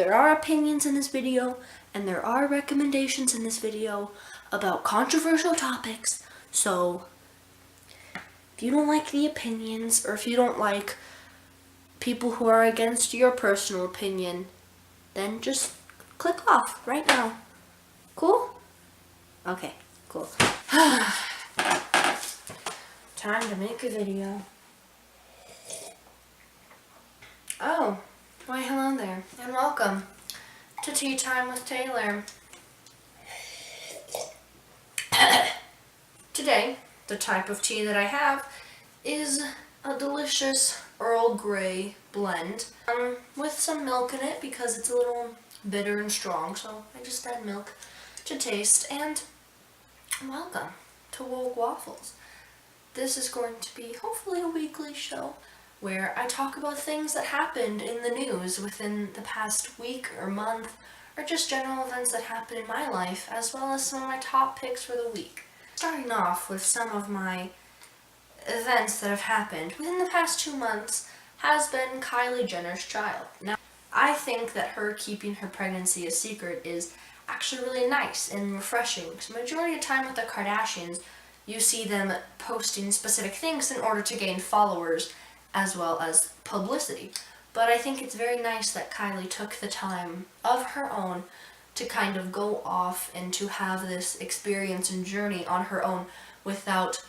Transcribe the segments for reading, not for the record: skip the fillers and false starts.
there are opinions in this video, and there are recommendations in this video about controversial topics, so if you don't like the opinions, or if you don't like people who are against your personal opinion, then just click off right now. Cool? Okay, cool. Time to make a video. Oh, why hello there, and welcome to Tea Time with Taylar. Today, the type of tea that I have is a delicious Earl Grey blend with some milk in it because it's a little bitter and strong, so I just add milk to taste. And welcome to Woke Waffles. This is going to be hopefully a weekly show where I talk about things that happened in the news within the past week or month, or just general events that happened in my life, as well as some of my top picks for the week. Starting off with some of my events that have happened within the past 2 months has been Kylie Jenner's child. Now, I think that her keeping her pregnancy a secret is actually really nice and refreshing, because majority of the time with the Kardashians, you see them posting specific things in order to gain followers as well as publicity. But I think it's very nice that Kylie took the time of her own to kind of go off and to have this experience and journey on her own without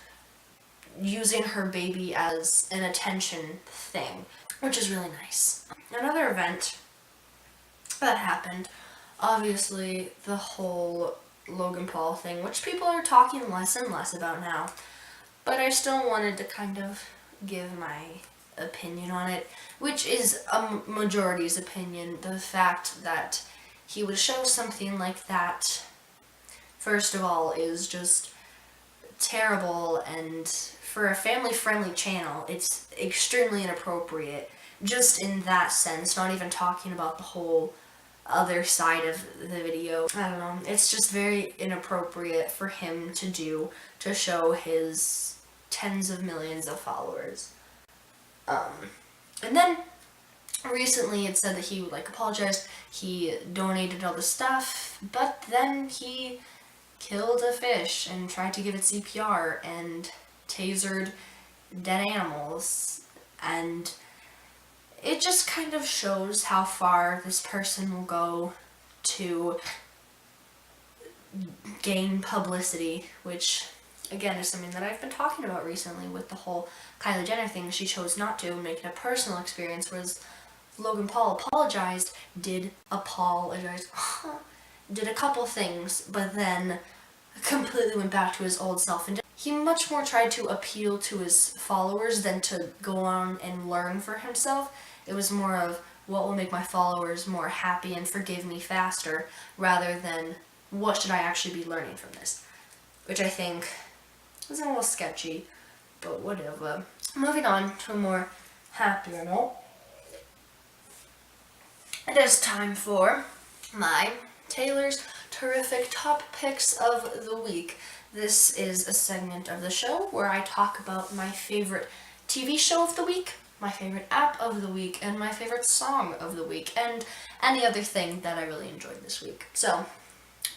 using her baby as an attention thing, which is really nice. Another event that happened, obviously the whole Logan Paul thing, which people are talking less and less about now, but I still wanted to kind of give my opinion on it, which is a majority's opinion. The fact that he would show something like that, first of all, is just terrible, and for a family-friendly channel, it's extremely inappropriate, just in that sense, not even talking about the whole other side of the video. I don't know, it's just very inappropriate for him to do, to show his tens of millions of followers. And then recently it said that he apologized, he donated all the stuff, but then he killed a fish and tried to give it CPR and tasered dead animals, and it just kind of shows how far this person will go to gain publicity, which again is something that I've been talking about recently with the whole Kylie Jenner thing. She chose not to make it a personal experience, whereas Logan Paul did a couple things, but then completely went back to his old self, and he much more tried to appeal to his followers than to go on and learn for himself. It was more of, what will make my followers more happy and forgive me faster, rather than what should I actually be learning from this, which I think is a little sketchy, but whatever. Moving on to a more happier note, it is time for my Taylar's terrific top picks of the week. This is a segment of the show where I talk about my favorite TV show of the week, my favorite app of the week, and my favorite song of the week, and any other thing that I really enjoyed this week. So,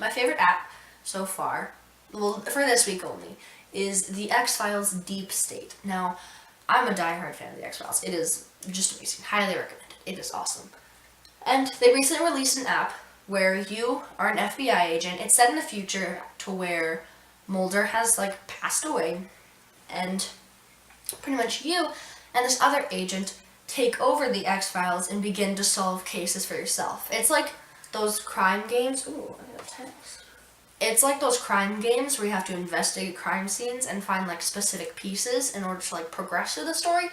my favorite app so far, well, for this week only, is The X-Files Deep State. Now, I'm a diehard fan of The X-Files. It is just amazing. Highly recommended. It is awesome. And they recently released an app where you are an FBI agent. It's set in the future to where Mulder has passed away, and pretty much you and this other agent take over the X-Files and begin to solve cases for yourself. It's like those crime games. Ooh, I got a text. It's like those crime games where you have to investigate crime scenes and find specific pieces in order to progress through the story,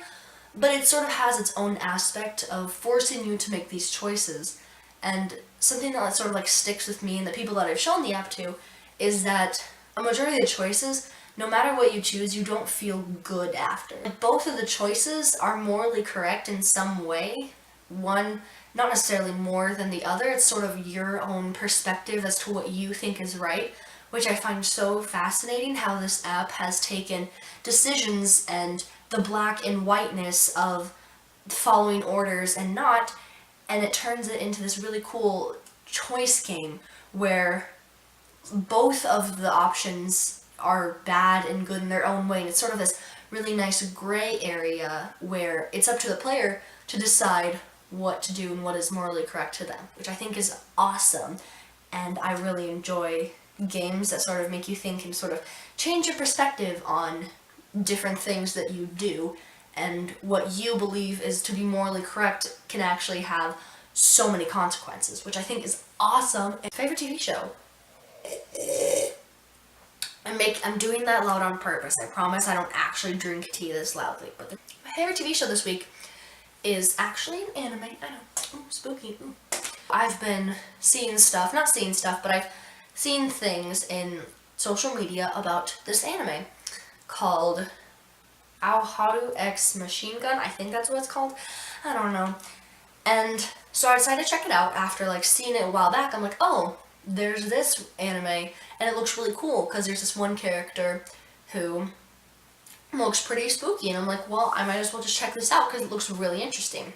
but it sort of has its own aspect of forcing you to make these choices. And something that sort of sticks with me and the people that I've shown the app to is that a majority of the choices, no matter what you choose, you don't feel good after. Both of the choices are morally correct in some way. One, not necessarily more than the other. It's sort of your own perspective as to what you think is right, which I find so fascinating, how this app has taken decisions and the black and whiteness of following orders and not, and it turns it into this really cool choice game where both of the options are bad and good in their own way, and it's sort of this really nice gray area where it's up to the player to decide what to do and what is morally correct to them, which I think is awesome. And I really enjoy games that sort of make you think and sort of change your perspective on different things that you do, and what you believe is to be morally correct can actually have so many consequences, which I think is awesome. Favorite TV show? I'm doing that loud on purpose. I promise I don't actually drink tea this loudly. But my favorite TV show this week is actually an anime. I know, ooh, spooky. Ooh. I've been seeing stuff, not seeing stuff, but I've seen things in social media about this anime called Aoharu X Machine Gun. I think that's what it's called. I don't know. And so I decided to check it out after like seeing it a while back. I'm like, oh, there's this anime, and it looks really cool because there's this one character who looks pretty spooky, and I'm like, well, I might as well just check this out because it looks really interesting.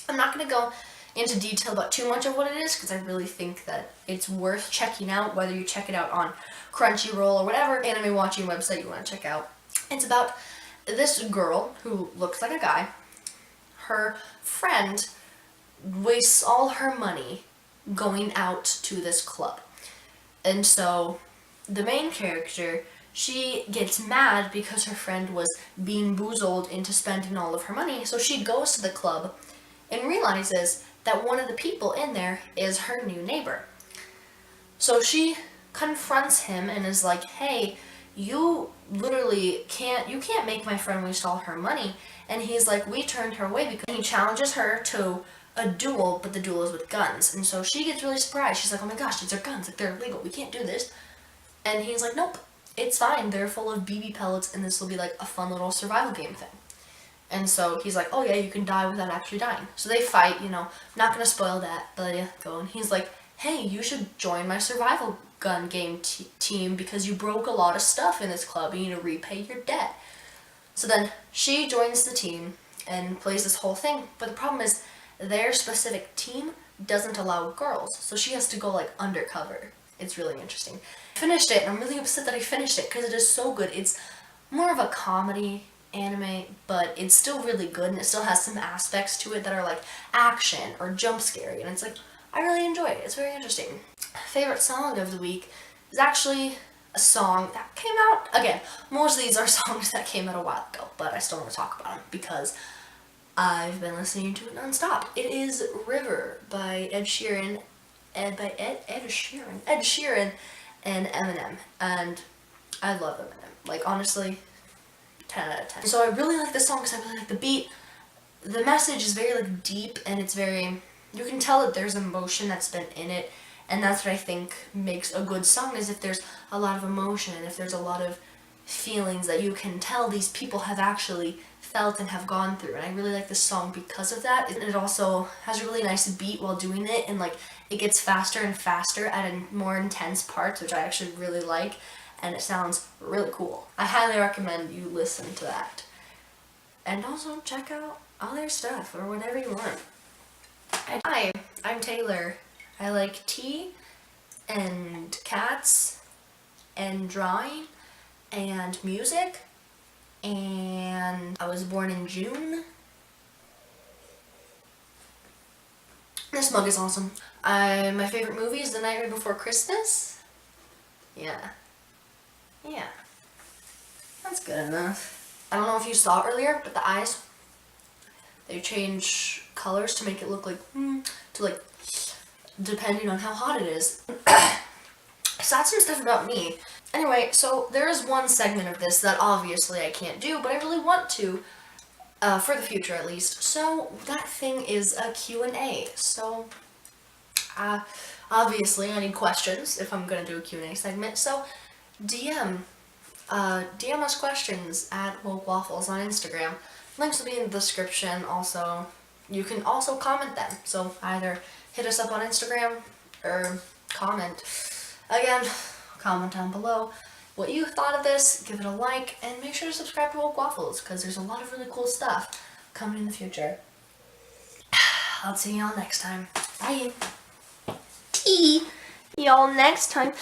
I'm not going to go into detail about too much of what it is because I really think that it's worth checking out, whether you check it out on Crunchyroll or whatever anime watching website you want to check out. It's about this girl who looks like a guy. Her friend wastes all her money going out to this club. And so the main character, she gets mad because her friend was being boozled into spending all of her money. So she goes to the club and realizes that one of the people in there is her new neighbor. So she confronts him and is like, hey, you literally can't make my friend waste all her money. And he's like, we turned her away because he challenges her to a duel, but the duel is with guns. And so she gets really surprised. She's like, oh my gosh, these are guns, like they're illegal, we can't do this. And he's like, nope, it's fine, they're full of BB pellets and this will be like a fun little survival game thing. And so he's like, oh yeah, you can die without actually dying. So they fight, not gonna spoil that, but yeah, go. And he's like, hey, you should join my survival gun game team because you broke a lot of stuff in this club, you need to repay your debt. So then she joins the team and plays this whole thing, but the problem is their specific team doesn't allow girls, so she has to go like undercover. It's really interesting. I finished it, and I'm really upset that I finished it because it is so good. It's more of a comedy anime, but it's still really good, and it still has some aspects to it that are like action or jump scary, and it's like, I really enjoy it. It's very interesting. Favorite song of the week is actually a song that came out, again, most of these are songs that came out a while ago, but I still want to talk about them because I've been listening to it nonstop. It is River by Ed Sheeran and Eminem, and I love Eminem. Like, honestly, 10 out of 10. So I really like the song because I really like the beat. The message is very like deep, and it's very, you can tell that there's emotion that's been in it, and that's what I think makes a good song, is if there's a lot of emotion and if there's a lot of feelings that you can tell these people have actually felt and have gone through. And I really like this song because of that. It also has a really nice beat while doing it, and like it gets faster and faster at a more intense parts, which I actually really like, and it sounds really cool. I highly recommend you listen to that. And also check out all their stuff or whatever you want. Hi, I'm Taylar. I like tea and cats and drawing and music, and I was born in June. This mug is awesome. My favorite movie is The Nightmare Before Christmas. Yeah. That's good enough. I don't know if you saw earlier, but the eyes, they change colors to make it look like, to like, depending on how hot it is. So that's some stuff about me. Anyway, so there is one segment of this that obviously I can't do, but I really want to, for the future at least. So that thing is a Q&A. So, obviously I need questions if I'm gonna do a Q&A segment. So, DM us questions at Woke Waffles on Instagram. Links will be in the description. Also, you can also comment them. So either hit us up on Instagram or comment. Again, comment down below what you thought of this, give it a like, and make sure to subscribe to Woke Waffles because there's a lot of really cool stuff coming in the future. I'll see y'all next time. Bye. Tea. Y'all next time.